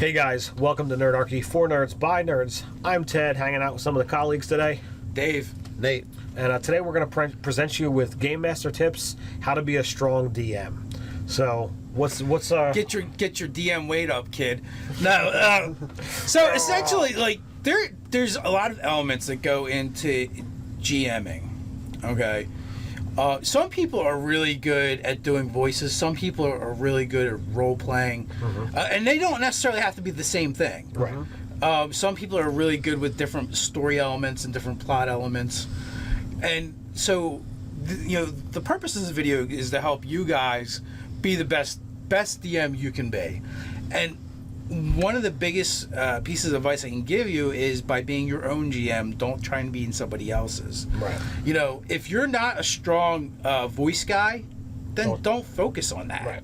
Hey guys, welcome to Nerdarchy for Nerds by Nerds. I'm Ted, hanging out with some of the colleagues today. Dave. Nate. And today we're going to present you with Game Master tips, how to be a strong DM. So, what's Get your DM weight up, kid. No, so essentially, like there's a lot of elements that go into GMing. Okay, some people are really good at doing voices. Some people are really good at role playing, and they don't necessarily have to be the same thing. Right. Some people are really good with different story elements and different plot elements, and so the purpose of this video is to help you guys be the best DM you can be. And one of the biggest pieces of advice I can give you is by being your own GM, don't try and be in somebody else's. Right. If you're not a strong voice guy, then don't focus on that. Right.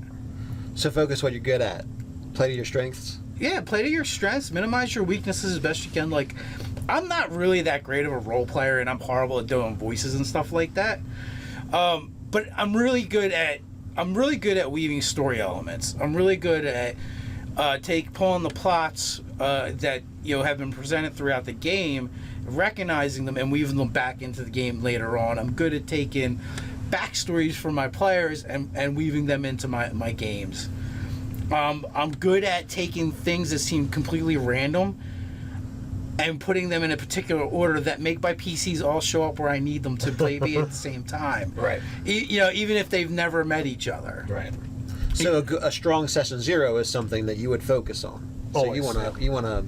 So focus what you're good at. Play to your strengths. Yeah, play to your strengths. Minimize your weaknesses as best you can. Like, I'm not really that great of a role player, and I'm horrible at doing voices and stuff like that. But I'm really good at weaving story elements. I'm really good at pulling the plots that have been presented throughout the game, recognizing them and weaving them back into the game later on. I'm good at taking backstories from my players and weaving them into my games. I'm good at taking things that seem completely random and putting them in a particular order that make my PCs all show up where I need them to be at the same time. Right. Even if they've never met each other. Right. So a strong session 0 is something that you would focus on. So Always, you want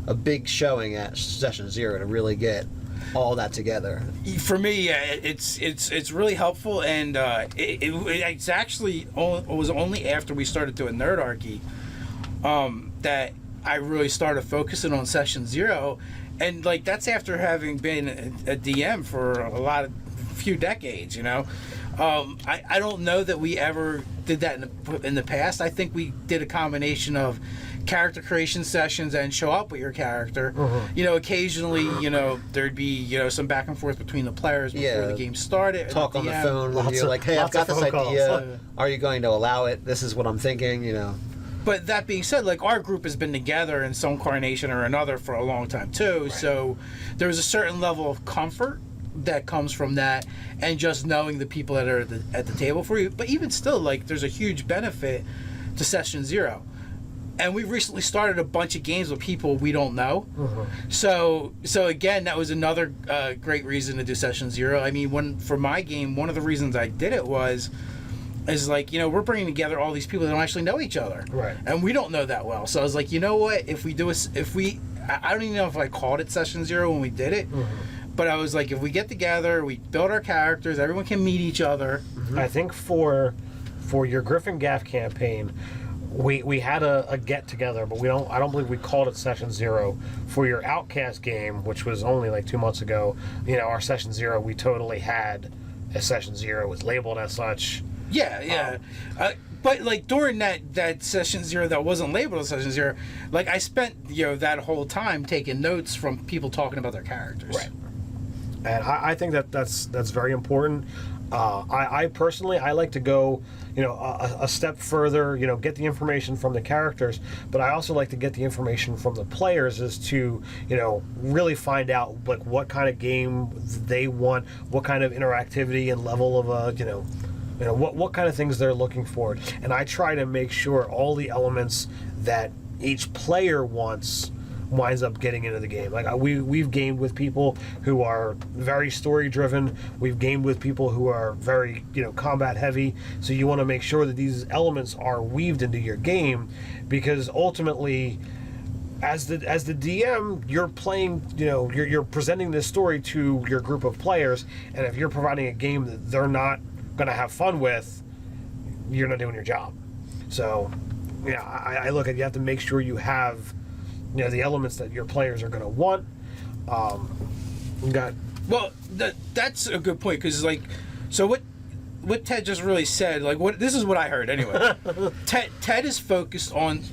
a big showing at session 0 to really get all that together. For me, it's really helpful, and it's actually it was only after we started doing Nerdarchy that I really started focusing on session 0, and that's after having been a DM for a few decades. I don't know that we ever did that in the past. I think we did a combination of character creation sessions and show up with your character. Occasionally, there'd be some back and forth between the players before the game started. Talk on the phone with you, like, hey, I've got this idea. Are you going to allow it? This is what I'm thinking. But that being said, our group has been together in some incarnation or another for a long time too. Right. So there's a certain level of comfort that comes from that, and just knowing the people that are at the table for you. But even still, there's a huge benefit to session 0. And we've recently started a bunch of games with people we don't know. So again, that was another great reason to do session 0. I mean, for my game, one of the reasons I did it is we're bringing together all these people that don't actually know each other. Right. And we don't know that well. So I was like, you know what? I don't even know if I called it session 0 when we did it. But I was like, if we get together, we build our characters, everyone can meet each other. I think for your Griffin Gaff campaign, we had a get together, but I don't believe we called it session 0. For your Outcast game, which was only 2 months ago, our session 0, we totally had a session 0. It was labeled as such. Yeah. But during that session 0 that wasn't labeled as session 0, I spent that whole time taking notes from people talking about their characters. Right. And I think that's very important. I personally like to go a step further, get the information from the characters, but I also like to get the information from the players as to really find out what kind of game they want, what kind of interactivity and level of what kind of things they're looking for. And I try to make sure all the elements that each player wants winds up getting into the game. We've gamed with people who are very story driven. We've gamed with people who are very combat heavy. So you want to make sure that these elements are weaved into your game, because ultimately, as the DM, you're playing. You're presenting this story to your group of players, and if you're providing a game that they're not going to have fun with, you're not doing your job. So, I look at, you have to make sure you have the elements that your players are going to want. That's a good point, because so what Ted just really said, this is what I heard anyway. Ted is focused on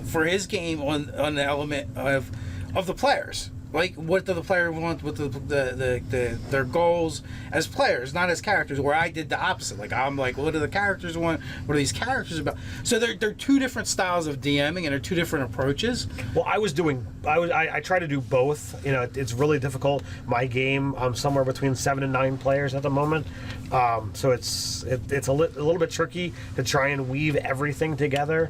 for his game on the element of the players. Like, what do the player want? What their goals as players, not as characters. Where I did the opposite. Like, I'm like, what do the characters want? What are these characters about? So they're two different styles of DMing, and they're two different approaches. Well, I try to do both. You know, it's really difficult. My game, I'm somewhere between 7 and 9 players at the moment, so it's a little bit tricky to try and weave everything together.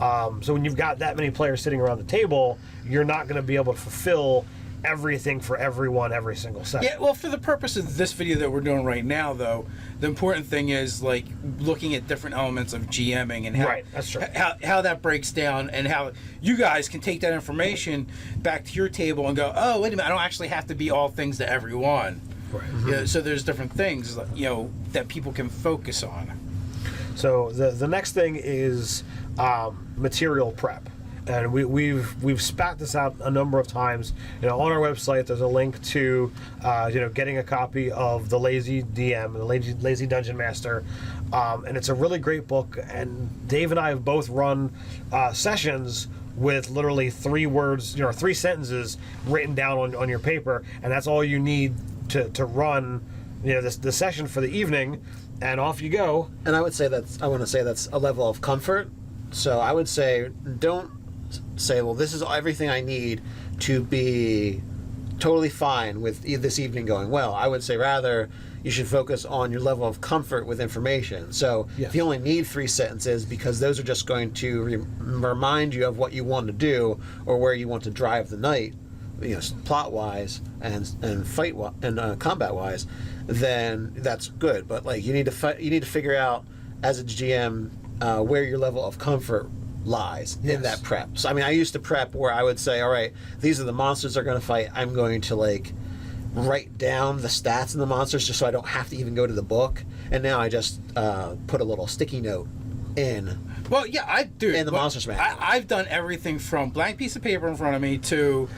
So when you've got that many players sitting around the table, you're not going to be able to fulfill everything for everyone every single session. Yeah, well, for the purpose of this video that we're doing right now, though, the important thing is like looking at different elements of GMing and how, Right, that's true. how that breaks down, and how you guys can take that information back to your table and go, oh, wait a minute, I don't actually have to be all things to everyone. Right. Yeah, so there's different things, you know, that people can focus on. So the next thing is material prep. And we've spat this out a number of times. You know, on our website, there's a link to getting a copy of the Lazy DM, the Lazy Dungeon Master, and it's a really great book. And Dave and I have both run sessions with literally 3 words, 3 sentences written down on your paper, and that's all you need to run, the session for the evening, and off you go. And I want to say that's a level of comfort. So I would say, don't say, well, this is everything I need to be totally fine with this evening going well. I would say rather you should focus on your level of comfort with information. So Yes. if you only need 3 sentences, because those are just going to remind you of what you want to do or where you want to drive the night, plot wise and fight and combat wise, then that's good. But like you need to figure out as a GM where your level of comfort lies in that prep. So I mean, I used to prep where I would say, all right, these are the monsters they're going to fight. I'm going to like write down the stats in the monsters just so I don't have to even go to the book. And now I just put a little sticky note in. Well, yeah, I do. In the monsters manual. I've done everything from blank piece of paper in front of me to,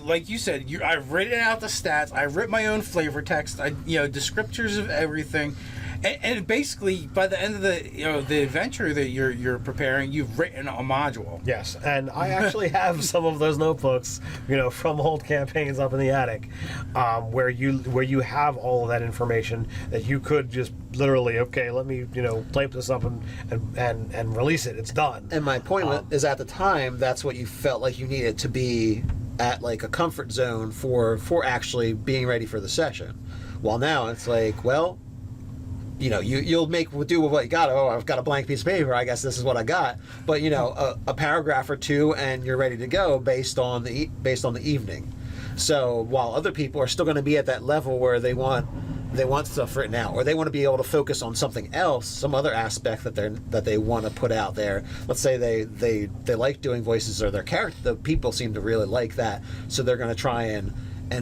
like you said, I've written out the stats. I've written my own flavor text. Descriptors of everything. And basically, by the end of the adventure that you're preparing, you've written a module. Yes, and I actually have some of those notebooks, from old campaigns up in the attic, where you have all of that information that you could just literally, okay, let me type this up and release it. It's done. And my point is, at the time, that's what you felt like you needed to be at, like a comfort zone for actually being ready for the session. While now it's like, well, you'll do with what you got. Oh, I've got a blank piece of paper. I guess this is what I got. But a paragraph or 2, and you're ready to go based on the evening. So while other people are still going to be at that level where they want stuff written out, or they want to be able to focus on something else, some other aspect that they want to put out there. Let's say they like doing voices, or their character, the people seem to really like that, so they're going to try and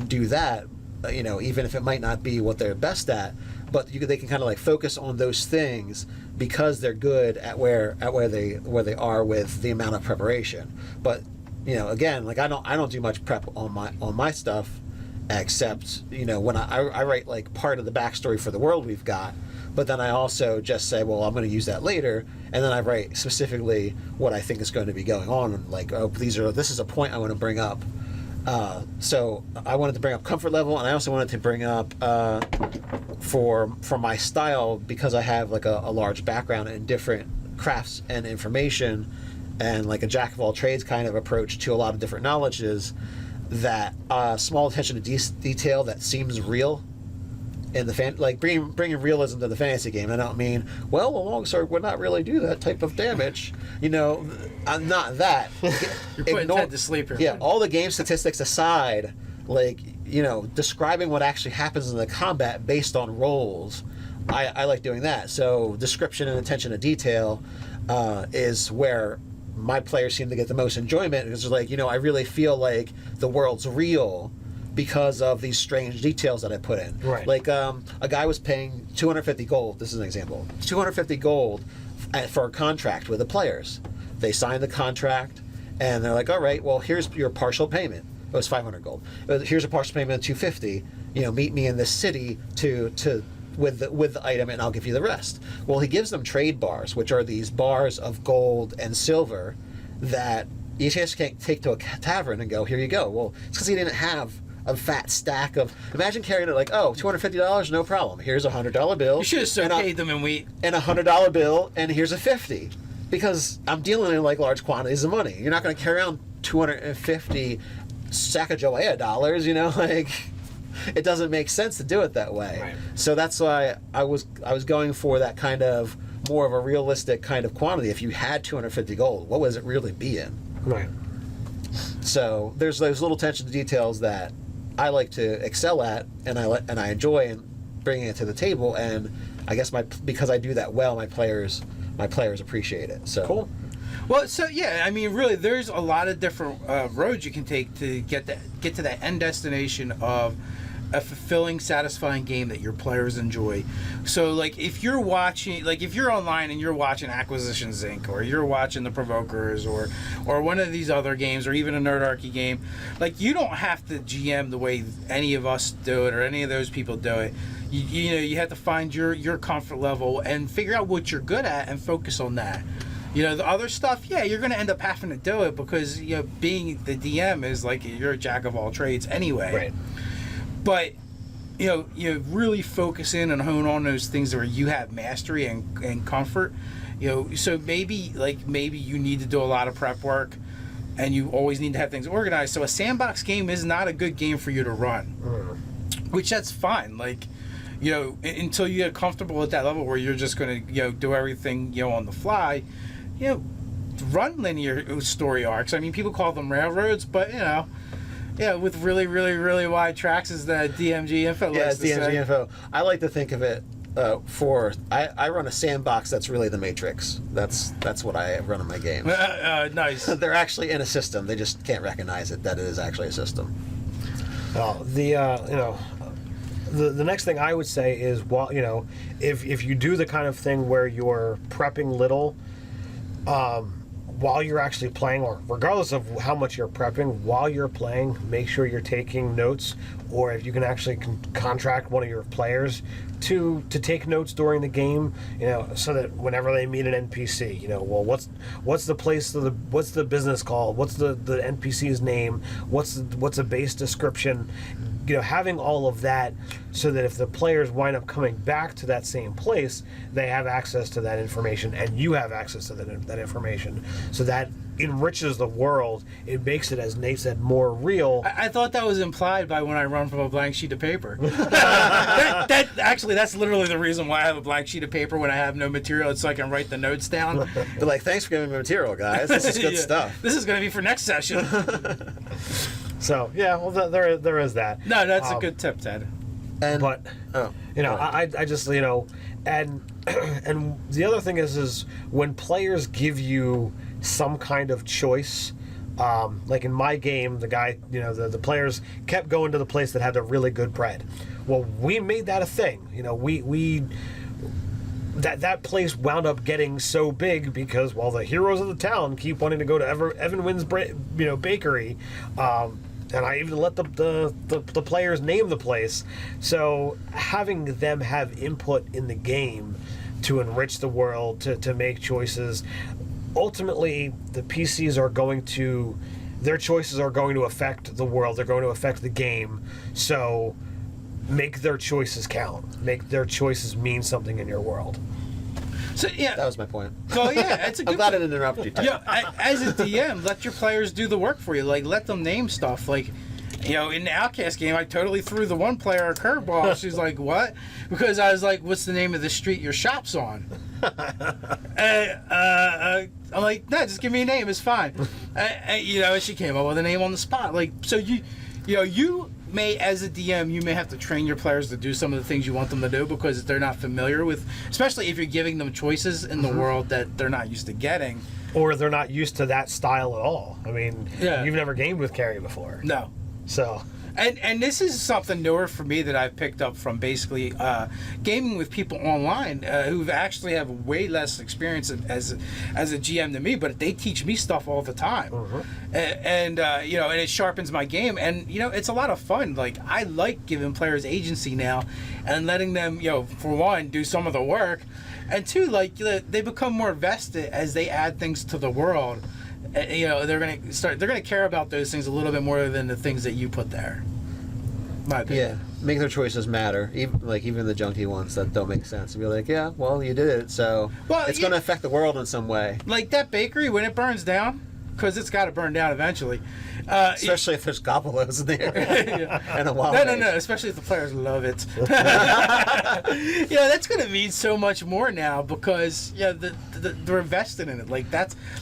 do that. Even if it might not be what they're best at. But they can kind of like focus on those things because they're good at where they are with the amount of preparation. But again, like I don't do much prep on my stuff, except when I write like part of the backstory for the world we've got. But then I also just say, well, I'm going to use that later, and then I write specifically what I think is going to be going on. Like, oh, this is a point I want to bring up. So I wanted to bring up comfort level, and I also wanted to bring up for my style, because I have like a large background in different crafts and information, and like a jack of all trades kind of approach to a lot of different knowledges, that small attention to detail that seems real in the bringing realism to the fantasy game. I don't mean, well, a longsword would not really do that type of damage. I'm not that. You're putting Ted to sleep here. Yeah, all the game statistics aside, like, describing what actually happens in the combat based on rolls, I like doing that. So description and attention to detail is where my players seem to get the most enjoyment, because they're like, I really feel like the world's real because of these strange details that I put in. Right. Like a guy was paying 250 gold. This is an example. 250 gold for a contract with the players. They signed the contract, and they're like, all right, well, here's your partial payment. It was 500 gold. Here's a partial payment of 250. Meet me in this city with the item, and I'll give you the rest. Well, he gives them trade bars, which are these bars of gold and silver that you just can't take to a tavern and go, here you go. Well, it's because he didn't have a fat stack of. Imagine carrying it like, oh, $250, no problem. Here's a $100 bill. You should have still paid them in wheat. And a $100 bill, and here's a $50. Because I'm dealing in like large quantities of money. You're not going to carry around 250 Sacagawea dollars, you know, like it doesn't make sense to do it that way. Right. So that's why I was going for that kind of more of a realistic kind of quantity. If you had 250 gold, what was it really be in? Right. So there's those little attention to details that I like to excel at, and I enjoy in bringing it to the table. And I guess because I do that well, my players appreciate it. So Cool. Well, so yeah, I mean, really, there's a lot of different roads you can take to get to that end destination of a fulfilling, satisfying game that your players enjoy. So, like, if you're online and you're watching Acquisitions Inc., or you're watching The Provokers, or one of these other games, or even a Nerdarchy game, like, you don't have to GM the way any of us do it or any of those people do it. You know, you have to find your comfort level and figure out what you're good at and focus on that. You know, the other stuff, yeah, you're going to end up having to do it because, you know, being the DM is like you're a jack of all trades anyway. Right. But, you really focus in and hone on those things where you have mastery and comfort. You know, so maybe you need to do a lot of prep work and you always need to have things organized. So a sandbox game is not a good game for you to run, which that's fine. Like, you know, until you get comfortable at that level where you're just going to, you know, do everything, you know, on the fly, you know, run linear story arcs. I mean, people call them railroads, but, you know, yeah, with really, really, really wide tracks is the DMG info. yeah, it's DMG info. I like to think of it I run a sandbox that's really the Matrix. That's what I run in my games. Nice. They're actually in a system. They just can't recognize it that it is actually a system. The next thing I would say is, well, you know, if you do the kind of thing where you're prepping little while you're actually playing, or regardless of how much you're prepping, while you're playing, make sure you're taking notes, or if you can actually contract one of your players to take notes during the game, you know, so that whenever they meet an NPC, you know, well, what's the place, what's the business called, what's the NPC's name, what's a base description, you know, having all of that so that if the players wind up coming back to that same place, they have access to that information and you have access to that information. So that enriches the world. It makes it, as Nate said, more real. I thought that was implied by when I run from a blank sheet of paper. That's literally the reason why I have a blank sheet of paper when I have no material. It's so I can write the notes down. They're like, thanks for giving me material, guys. This is good stuff. This is going to be for next session. So yeah, well, there is that. No, that's a good tip, Ted. But you know, I just, you know, and the other thing is when players give you some kind of choice, like in my game, the guy, you know, the players kept going to the place that had the really good bread. Well, we made that a thing. You know, we that place wound up getting so big because, well, the heroes of the town keep wanting to go to Evan Wynn's bakery. And I even let the players name the place. So having them have input in the game to enrich the world, to make choices, ultimately the PCs are going to, their choices are going to affect the world. They're going to affect the game. So make their choices count. Make their choices mean something in your world. So yeah, that was my point. Well, yeah, it's a good. I'm glad I didn't interrupt you. Yeah, as a DM, let your players do the work for you. Like, let them name stuff. Like, you know, in the Outcast game, I totally threw the one player a curveball. She's like, "What?" Because I was like, "What's the name of the street your shop's on?" I'm like, "No, just give me a name. It's fine." You know, and she came up with a name on the spot. Like, so you may, as a DM, you may have to train your players to do some of the things you want them to do because they're not familiar with, especially if you're giving them choices in the world that they're not used to getting. Or they're not used to that style at all. I mean, yeah. You've never gamed with Carrie before. No. So... And this is something newer for me that I've picked up from basically gaming with people online who actually have way less experience as a GM than me, but they teach me stuff all the time. And you know, and it sharpens my game, and you know, it's a lot of fun. Like, I like giving players agency now and letting them, you know, for one, do some of the work, and two, like, they become more vested as they add things to the world. you know, they're gonna care about those things a little bit more than the things that you put there. My opinion. Yeah, make their choices matter. Even the junky ones that don't make sense. And be like, yeah, well, you did it, so it's going to affect the world in some way. Like that bakery when it burns down, because it's got to burn down eventually. Especially if there's gobbleos in there and a wild No. Especially if the players love it. Yeah, that's gonna mean so much more now because they're invested in it. Like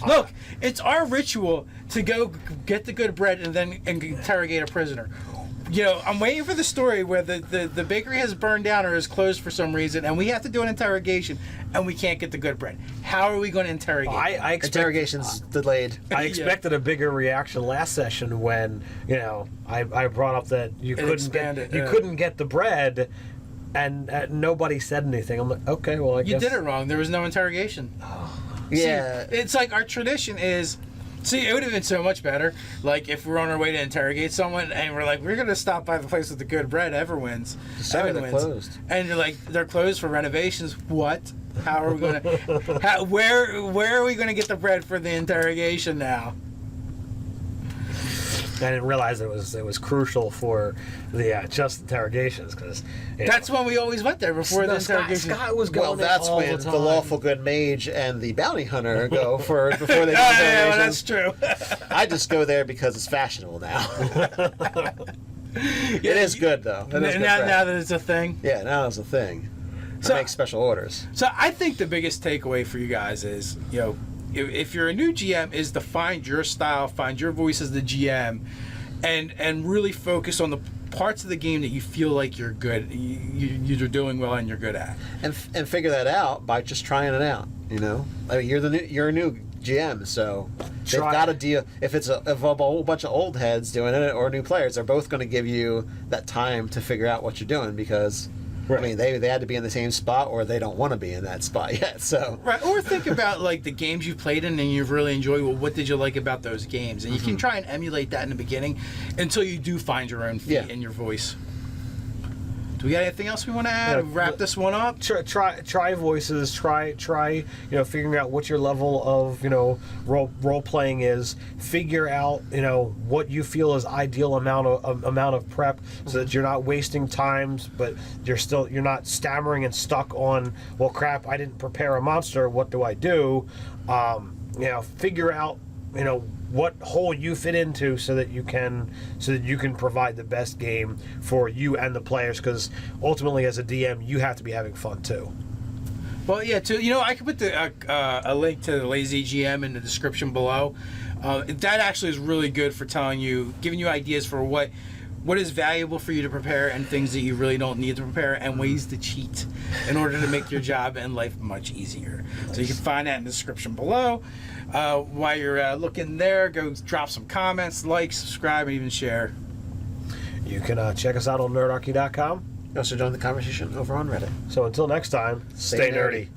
look, it's our ritual to go get the good bread and then interrogate a prisoner. You know, I'm waiting for the story where the bakery has burned down or is closed for some reason, and we have to do an interrogation, and we can't get the good bread. How are we going to interrogate? Interrogation's delayed. I expected a bigger reaction last session when I brought up that you couldn't get the bread, and nobody said anything. I'm like, okay, well, I guess you did it wrong. There was no interrogation. Yeah, See, it's like our tradition is. See, it would have been so much better, like, if we're on our way to interrogate someone, and we're like, we're going to stop by the place with the good bread, Everwins. Sorry, they're closed. And you're like, they're closed for renovations. What? How are we going to... Where are we going to get the bread for the interrogation now? I didn't realize it was crucial for the just interrogations because that's when we always went there before the interrogation. Scott was going. Well, that's all when the the lawful good mage and the bounty hunter go before they do the Yeah, interrogations. that's true. I just go there because it's fashionable now. It is good though. It is good now prep. that it's a thing. Yeah, now it's a thing. So- Make special orders. So I think the biggest takeaway for you guys is, if you're a new GM, is to find your style, find your voice as the GM, and really focus on the parts of the game that you feel like you're good, you're doing well, and you're good at. And figure that out by just trying it out. I mean, you're a new GM, so they've got to deal. If it's a whole bunch of old heads doing it or new players, they're both going to give you that time to figure out what you're doing because. Right. I mean, they had to be in the same spot, or they don't want to be in that spot yet. So right, or think about like the games you've played in and you've really enjoyed. Well, what did you like about those games? And you can try and emulate that in the beginning until you do find your own feet and your voice. Do we got anything else we want to add? Wrap this one up. Try voices. Try figuring out what your level of role playing is. Figure out what you feel is ideal amount of prep so that you're not wasting times, but you're not stammering and stuck on, well, crap, I didn't prepare a monster. What do I do? Figure out what hole you fit into so that you can provide the best game for you and the players, because ultimately as a DM you have to be having fun too. Well, yeah, I could put a link to the Lazy GM in the description below. That actually is really good for giving you ideas for what is valuable for you to prepare and things that you really don't need to prepare, and ways to cheat in order to make your job and life much easier. So you can find that in the description below. While you're looking there, go drop some comments, like, subscribe, and even share. You can check us out on nerdarchy.com. Also join the conversation over on Reddit. So until next time, stay nerdy.